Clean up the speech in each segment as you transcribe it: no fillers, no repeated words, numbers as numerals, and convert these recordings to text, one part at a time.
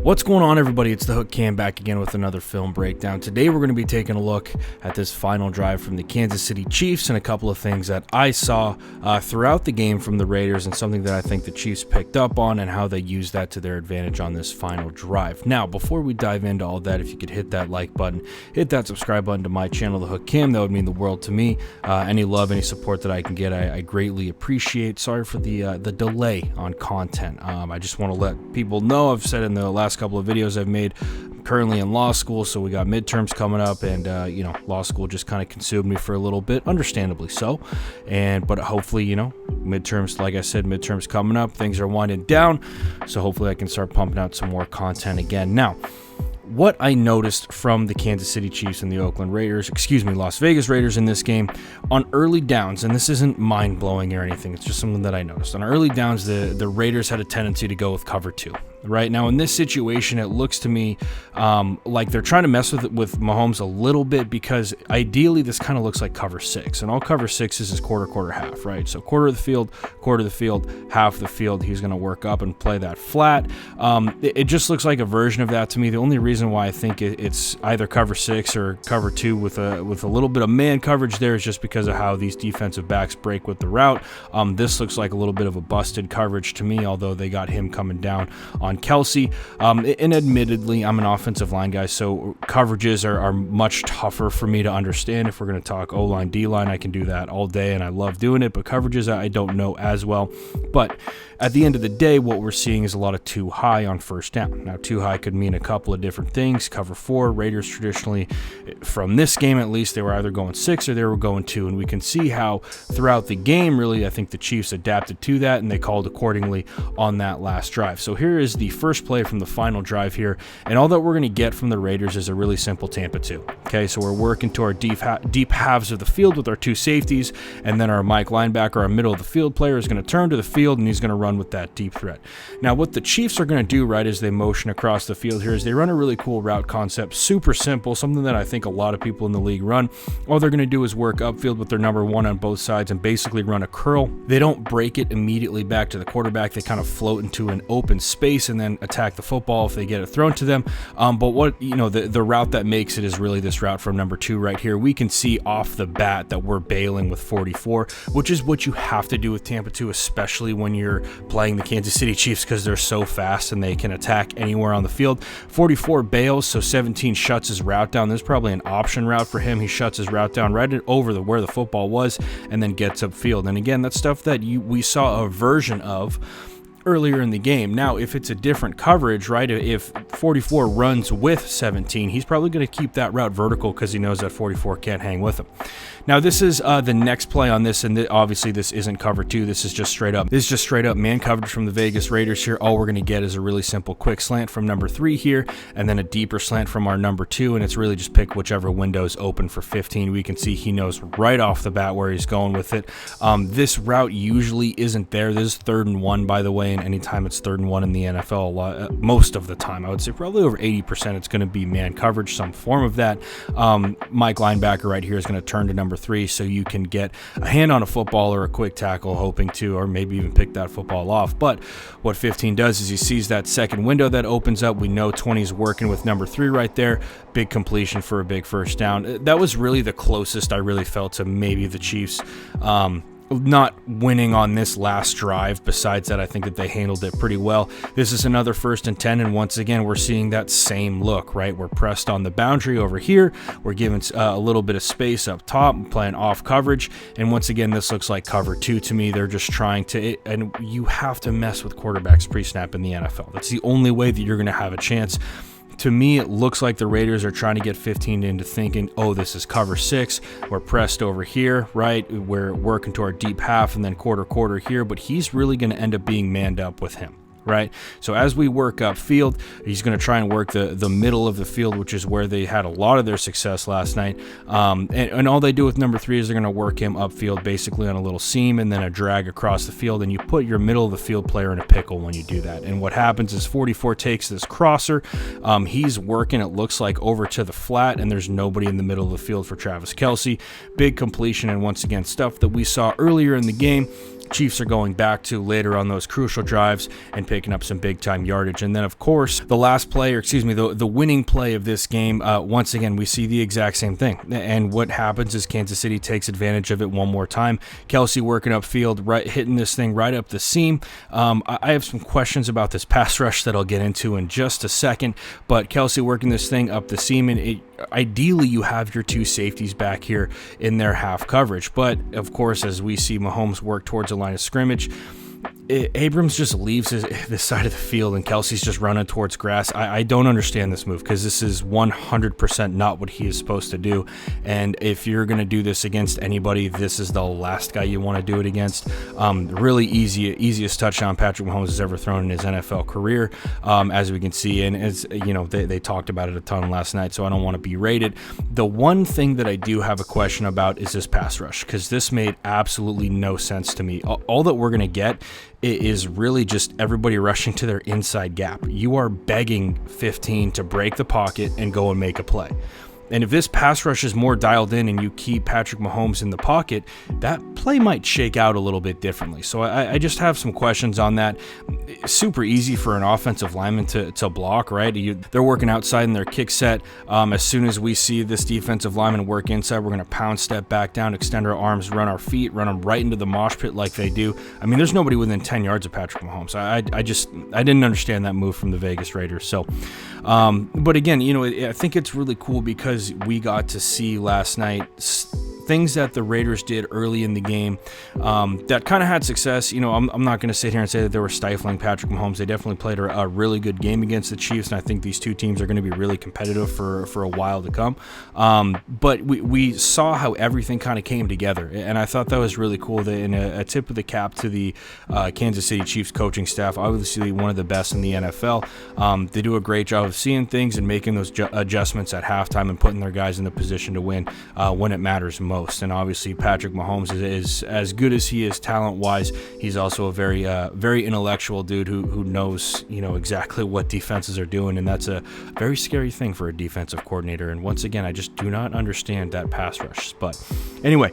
What's going on, everybody? It's the Hook Cam back again with another film breakdown. Today we're going to be taking a look at this final drive from the Kansas City Chiefs and a couple of things that I saw throughout the game from the Raiders and something that I think the Chiefs picked up on and how they used that to their advantage on this final drive. Now, before we dive into all that, if you could hit that like button, hit that subscribe button to my channel, The Hook Cam, that would mean the world to me. Any love, any support that I can get, I greatly appreciate. Sorry for the delay on content. I just want to let people know, I've said in the last couple of videos I've made, I'm currently in law school, so we got midterms coming up, and law school just kind of consumed me for a little bit, understandably so. But hopefully, midterms, like I said, midterms coming up, things are winding down, so hopefully I can start pumping out some more content again. Now, what I noticed from the Kansas City Chiefs and the Las Vegas Raiders in this game on early downs, and this isn't mind-blowing or anything, it's just something that I noticed. On early downs, the Raiders had a tendency to go with cover two. Right now, in this situation, it looks to me like they're trying to mess with Mahomes a little bit, because ideally this kind of looks like cover six, and all cover sixes is quarter, half, right? So quarter of the field, half the field, he's going to work up and play that flat. It just looks like a version of that to me. The only reason why I think it's either cover six or cover two with a little bit of man coverage there is just because of how these defensive backs break with the route. This looks like a little bit of a busted coverage to me, although they got him coming down on Kelsey. And admittedly, I'm an offensive line guy, so coverages are much tougher for me to understand. If we're going to talk O-line, D-line, I can do that all day, and I love doing it, but coverages I don't know as well. But at the end of the day, what we're seeing is a lot of too high on first down. Now, too high could mean a couple of different things. Cover four, Raiders traditionally, from this game at least, they were either going six or they were going two, and we can see how throughout the game, really, I think the Chiefs adapted to that, and they called accordingly on that last drive. So here is the first play from the final drive here, and all that we're going to get from the Raiders is a really simple Tampa 2. Okay, so we're working to our deep halves of the field with our two safeties, and then our Mike linebacker, our middle of the field player, is going to turn to the field, and he's going to run with that deep threat. Now, what the Chiefs are going to do, right, as they motion across the field here, is they run a really cool route concept, super simple, something that I think a lot of people in the league run. All they're going to do is work upfield with their number one on both sides and basically run a curl. They don't break it immediately back to the quarterback. They kind of float into an open space and then attack the football if they get it thrown to them. But what, the route that makes it is really this route from number two right here. We can see off the bat that we're bailing with 44, which is what you have to do with Tampa 2, especially when you're playing the Kansas City Chiefs, because they're so fast and they can attack anywhere on the field. 44 bails, so 17 shuts his route down. This is probably an option route for him. He shuts his route down right over where the football was and then gets upfield. And again, that's stuff that we saw a version of earlier in the game. Now, if it's a different coverage, right, if 44 runs with 17, he's probably going to keep that route vertical because he knows that 44 can't hang with him. Now, this is the next play on this, and obviously this isn't cover two. This is just straight up. This is just straight up man coverage from the Vegas Raiders here. All we're going to get is a really simple quick slant from number three here, and then a deeper slant from our number two, and it's really just pick whichever window is open for 15. We can see he knows right off the bat where he's going with it. This route usually isn't there. This is 3rd and 1, by the way, and anytime it's 3rd and 1 in the NFL, most of the time, I would say probably over 80%, it's going to be man coverage, some form of that. Mike linebacker right here is going to turn to number three, so you can get a hand on a football or a quick tackle, hoping to, or maybe even pick that football off. But what 15 does is he sees that second window that opens up. We know 20 is working with number three right there. Big completion for a big first down. That was really the closest I really felt to maybe the Chiefs not winning on this last drive. Besides that, I think that they handled it pretty well. This is another 1st and 10, and once again, we're seeing that same look, right? We're pressed on the boundary over here. We're giving a little bit of space up top, playing off coverage, and once again, this looks like cover two to me. They're just trying to, and you have to mess with quarterbacks pre-snap in the NFL. That's the only way that you're going to have a chance. To me, it looks like the Raiders are trying to get 15 into thinking, oh, this is cover six. We're pressed over here, right? We're working to our deep half and then quarter here, but he's really going to end up being manned up with him. Right, so as we work upfield, he's going to try and work the middle of the field, which is where they had a lot of their success last night. And all they do with number three is they're going to work him upfield, basically on a little seam and then a drag across the field. And you put your middle of the field player in a pickle when you do that. And what happens is 44 takes this crosser. He's working, it looks like, over to the flat, and there's nobody in the middle of the field for Travis Kelce. Big completion, and once again, stuff that we saw earlier in the game. Chiefs are going back to later on those crucial drives and picking up some big-time yardage. And then, of course, the last play, or excuse me, the winning play of this game, once again, we see the exact same thing. And what happens is Kansas City takes advantage of it one more time. Kelce working upfield, right, hitting this thing right up the seam. I have some questions about this pass rush that I'll get into in just a second, but Kelce working this thing up the seam, and ideally you have your two safeties back here in their half coverage. But, of course, as we see Mahomes work towards the line of scrimmage, Abrams just leaves this side of the field and Kelce's just running towards grass. I don't understand this move, because this is 100% not what he is supposed to do. And if you're going to do this against anybody, this is the last guy you want to do it against. Really easiest touchdown Patrick Mahomes has ever thrown in his NFL career, as we can see. And as you know, they talked about it a ton last night, so I don't want to berate it. The one thing that I do have a question about is this pass rush, because this made absolutely no sense to me. All that we're going to get is really just everybody rushing to their inside gap. You are begging 15 to break the pocket and go and make a play. And if this pass rush is more dialed in and you keep Patrick Mahomes in the pocket, that play might shake out a little bit differently. So I just have some questions on that. It's super easy for an offensive lineman to block, right? They're working outside in their kick set. As soon as we see this defensive lineman work inside, we're going to pound, step back down, extend our arms, run our feet, run them right into the mosh pit like they do. I mean, there's nobody within 10 yards of Patrick Mahomes. I didn't understand that move from the Vegas Raiders. So, but again, you know, I think it's really cool because we got to see last night things that the Raiders did early in the game that kind of had success. You know, I'm not going to sit here and say that they were stifling Patrick Mahomes. They definitely played a really good game against the Chiefs, and I think these two teams are going to be really competitive for a while to come. But we saw how everything kind of came together, and I thought that was really cool. And a tip of the cap to the Kansas City Chiefs coaching staff, obviously one of the best in the NFL. They do a great job of seeing things and making those adjustments at halftime and putting their guys in the position to win when it matters most. And obviously Patrick Mahomes is as good as he is talent-wise. He's also a very intellectual dude who knows, you know, exactly what defenses are doing, and that's a very scary thing for a defensive coordinator. And once again, I just do not understand that pass rush. But anyway,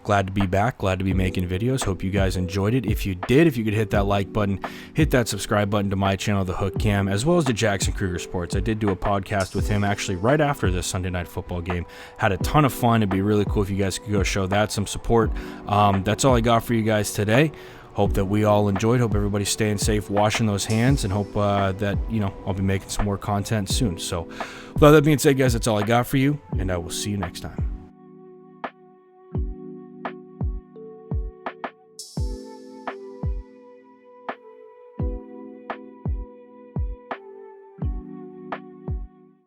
glad to be back, glad to be making videos. Hope you guys enjoyed it. If you did, if you could hit that like button, hit that subscribe button to my channel, The Hook Cam, as well as to Jackson Kruger Sports. I did do a podcast with him actually right after this Sunday Night Football game. Had a ton of fun. It'd be really cool if you guys could go show that some support. That's all I got for you guys today. Hope that we all enjoyed. Hope everybody's staying safe, washing those hands, and hope that, you know, I'll be making some more content soon. So with all that being said, guys, that's all I got for you, and I will see you next time.